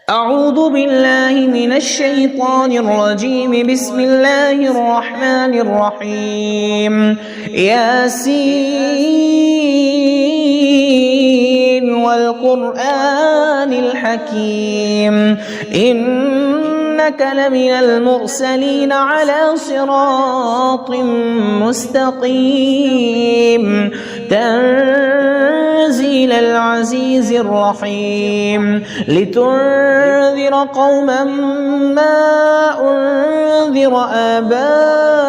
أعوذ بالله من الشيطان الرجيم. بسم الله الرحمن الرحيم. ياسين والقرآن الحكيم إنك لمن المرسلين على صراط مستقيم تنزيل العزيز الرحيم لتنذر قوما ما أنذر آباؤهم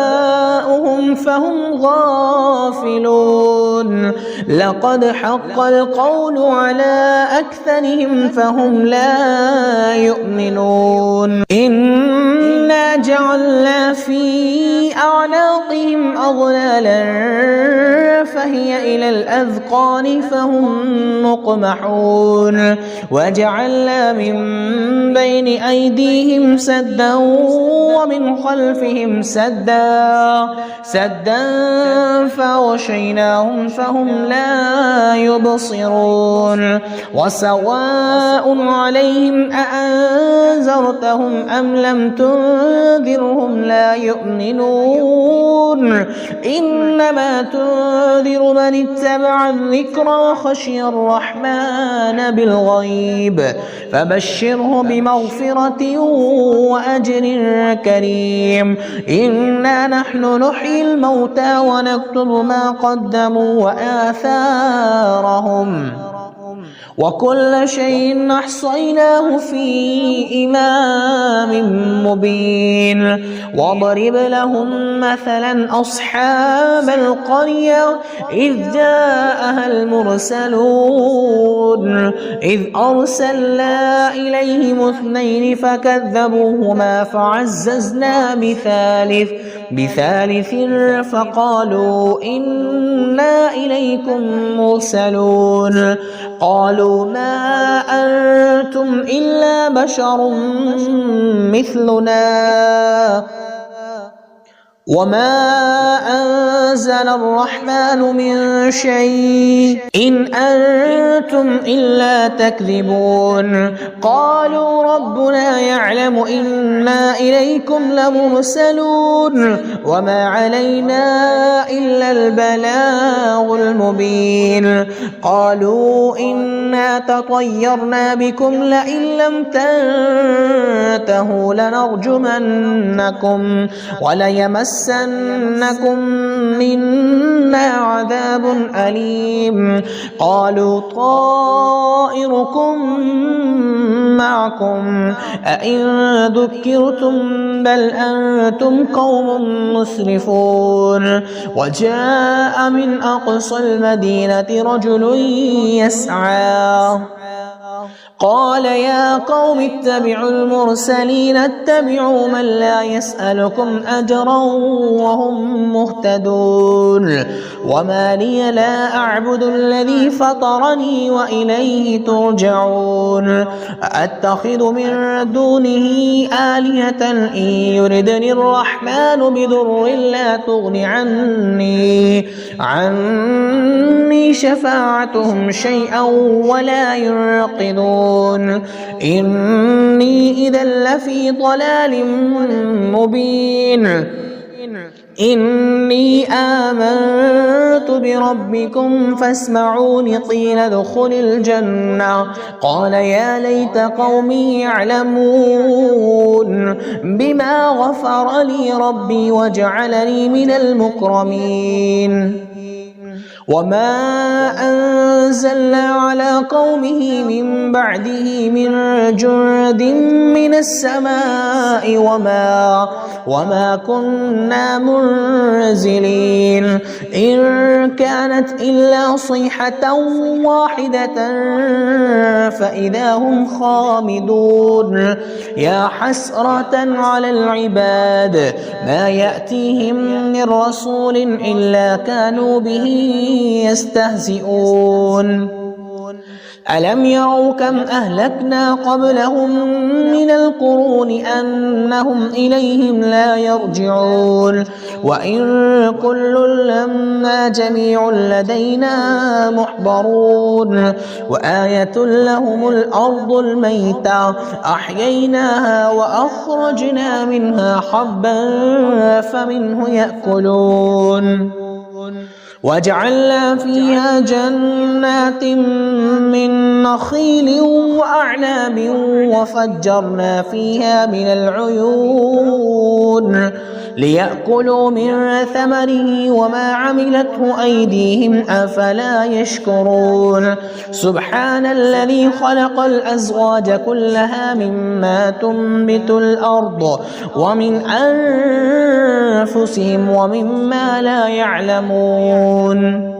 فهم غافلون. لقد حق القول على أكثرهم فهم لا يؤمنون. إنا جعلنا في أعناقهم أغلالا فهي إلى الأذقان فهم مقمحون. وجعلنا من بين أيديهم سدا ومن خلفهم سدا فغشيناهم فهم لا يبصرون. وسواء عليهم أأنذرتهم أم لم تنذرهم لا يؤمنون. إنما تنذر من اتبع الذكر وخشي الرحمن بالغيب فبشره بمغفرة وأجر كريم. إنا نحن نحيي الموتى ونكتب ما قدموا وآثارهم وكل شيء أحصيناه في إمام مبين. واضرب لهم مثلا أصحاب القرية إذ جاءها المرسلون إذ أرسلنا إليهم اثنين فكذبوهما فعززنا بثالث فقالوا إنا إليكم مرسلون. قالوا ما أنتم إلا بشر مثلنا وما أنزل الرحمن من شيء إن أنتم إلا تكذبون. قالوا ربنا يعلم إنا إليكم لمرسلون وما علينا إلا البلاغ المبين. قالوا إنا تطيرنا بكم لئن لم تنتهوا لنرجمنكم وليمسنكم منا عذاب أليم. قالوا طائركم معكم أئن ذكرتم بل أنتم قوم مسرفون. وجاء من أقصى المدينة رجل يسعى قال يا قوم اتبعوا المرسلين اتبعوا من لا يسألكم أجرا وهم مهتدون. وما لي لا أعبد الذي فطرني وإليه ترجعون. أتخذ من دونه آلهة إن يردني الرحمن بضر لا تغن عني شفاعتهم شيئا ولا ينقذون. إني إذا لفي ضلال مبين. إني آمنت بربكم فاسمعون. قيل ادخل الجنة قال يا ليت قومي يعلمون بما غفر لي ربي وجعلني من المكرمين. وما أنزلنا على قومه من بعده من جند من السماء وما كنا منزلين. إن كانت إلا صيحة واحدة فإذا هم خامدون. يا حسرة على العباد ما يأتيهم من رسول إلا كانوا به يستهزئون. ألم يروا كم أهلكنا قبلهم من القرون أنهم إليهم لا يرجعون وإن كل لما جميع لدينا محضرون وآية لهم الأرض الميتة أحييناها وأخرجنا منها حبا فمنه يأكلون وجعلنا فيها جنات من نخيل وأعناب وفجرنا فيها من العيون ليأكلوا من ثمره وما عملته أيديهم أفلا يشكرون سبحان الذي خلق الأزواج كلها مما تنبت الأرض ومن أنفسهم ومما لا يعلمون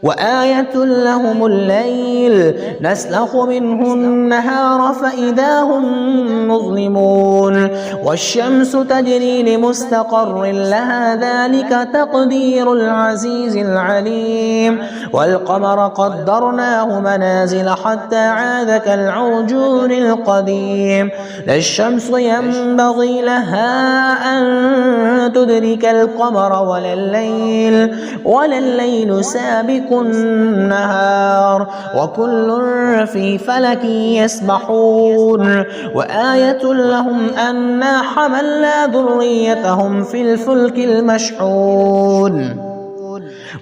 وآية لهم الليل نسلخ منه النهار فإذا هم مظلمون والشمس تجري لمستقر لها ذلك تقدير العزيز العليم والقمر قدرناه منازل حتى عاد كالعرجون القديم لا الشمس ينبغي لها أن تدرك القمر ولا الليل سابق النهار وكل في فلك يسبحون وآية لهم أنا حملنا ذريتهم في الفلك المشحون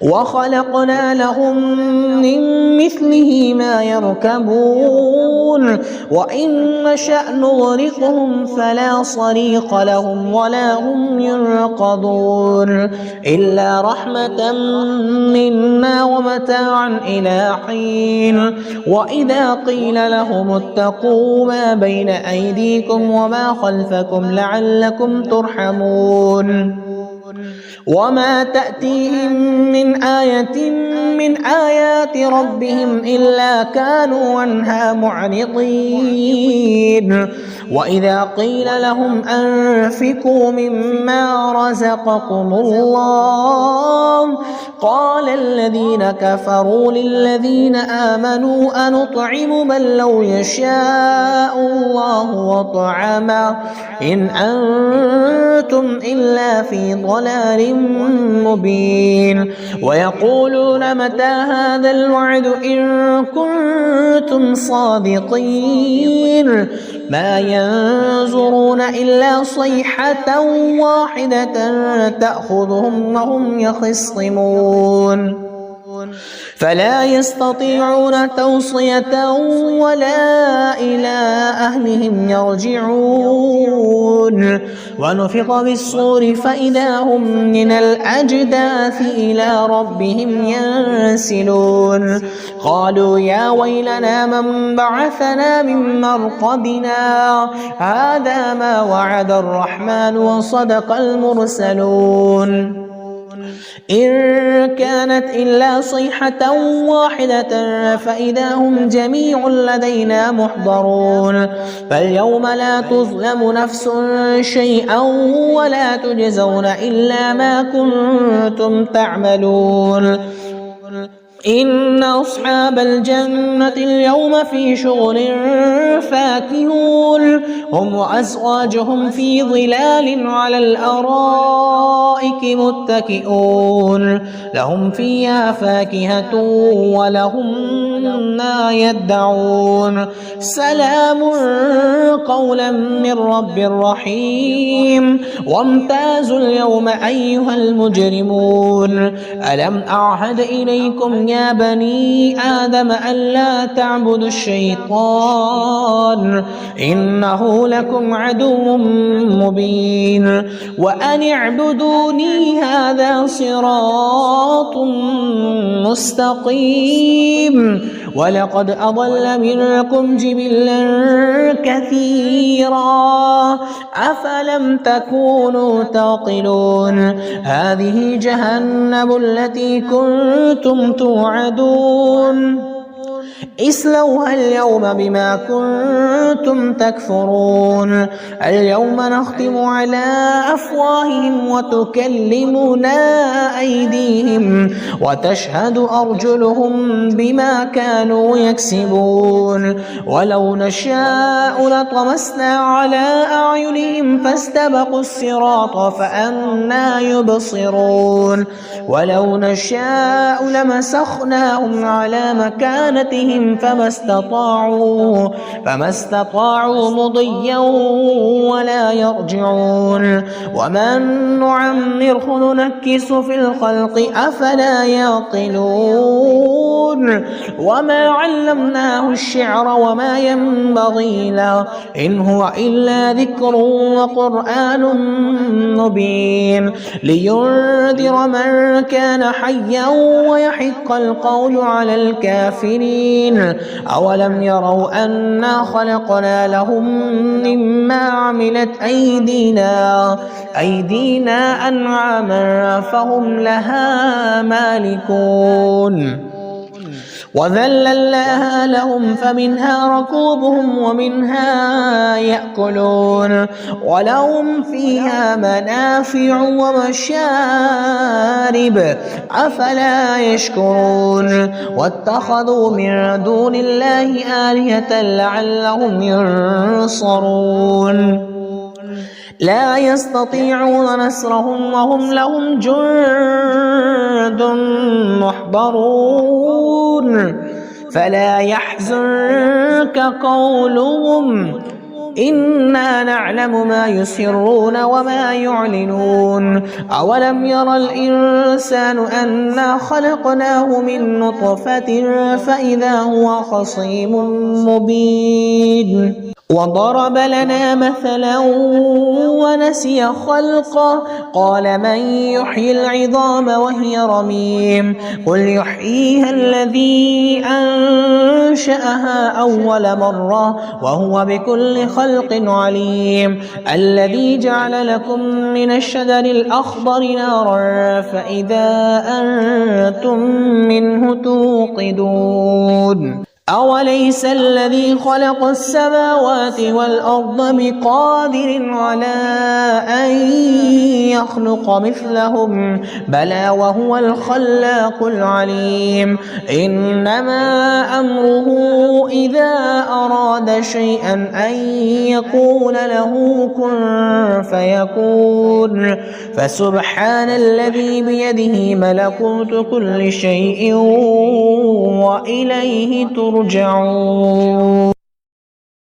وخلقنا لهم من مثله ما يركبون وإن نشأ نغرقهم فلا صريخ لهم ولا هم ينقذون إلا رحمة منا ومتاعا إلى حين وإذا قيل لهم اتقوا ما بين أيديكم وما خلفكم لعلكم ترحمون وما تأتيهم من آية من آيات ربهم إلا كانوا عنها معرضين وإذا قيل لهم أنفقوا مما رزقكم الله قال الذين كفروا للذين آمنوا أنطعم من لو يشاء الله وطعمه إن أنتم إلا في ضلال مبين ويقولون متى هذا الوعد إن كنتم صادقين ما ينظرون إلا صيحة واحدة تأخذهم وهم يخصمون فلا يستطيعون توصية ولا إلى أهلهم يرجعون ونفخ بالصور فإذا هم من الأجداث إلى ربهم ينسلون قالوا يا ويلنا من بعثنا من مرقدنا هذا ما وعد الرحمن وصدق المرسلون إن كانت إلا صيحة واحدة فإذا هم جميع لدينا محضرون فاليوم لا تظلم نفس شيئا ولا تجزون إلا ما كنتم تعملون إن أصحاب الجنة اليوم في شغل فاكهون هم وأزواجهم في ظلال على الأرائك متكئون لهم فيها فاكهة ولهم ما يدعون سلام قولا من رب رحيم وامتازوا اليوم أيها المجرمون ألم أعهد إليكم يا بني آدم ألا تعبدوا الشيطان إنه لكم عدو مبين وأن اعبدوني هذا صراط مستقيم ولقد أضل منكم جبلا كثيرا أفلم تكونوا تعقلون هذه جهنم التي كنتم توعدون اصلوها اليوم بما كنتم تكفرون اليوم نختم على أفواههم وتكلمنا أيديهم وتشهد أرجلهم بما كانوا يكسبون ولو نشاء لطمسنا على أعينهم فاستبقوا الصراط فأنى يبصرون ولو نشاء لمسخناهم على مكانتهم فما استطاعوا مضيا ولا يرجعون ومن نعمره ننكس في الخلق أفلا يعقلون وما علمناه الشعر وما ينبغي له إن هو إلا ذكر وقرآن مبين لينذر من كان حيا ويحق القول على الكافرين أولم يروا أنا خلقنا لهم مما عملت أيدينا أنعاما فهم لها مالكون وذللناها لهم فمنها ركوبهم ومنها يأكلون ولهم فيها منافع ومشارب أفلا يشكرون واتخذوا من دون الله آلهة لعلهم ينصرون لا يستطيعون نصرهم وهم لهم جند محضرون فلا يحزنك قولهم إنا نعلم ما يسرون وما يعلنون أولم ير الإنسان أنا خلقناه من نطفة فإذا هو خصيم مبين وضرب لنا مثلا ونسي خلقه قال من يحيي العظام وهي رميم قل يحييها الذي أنشأها أول مرة وهو بكل خلق عليم الذي جعل لكم من الشجر الأخضر نارا فإذا أنتم منه توقدون أوليس الذي خلق السماوات والأرض بقادر على أن يخلق مثلهم بلى وهو الخلاق العليم إنما أمره إذا أراد شيئا أن يقول له كن فيكون فسبحان الذي بيده ملكوت كل شيء وإليه ترجعون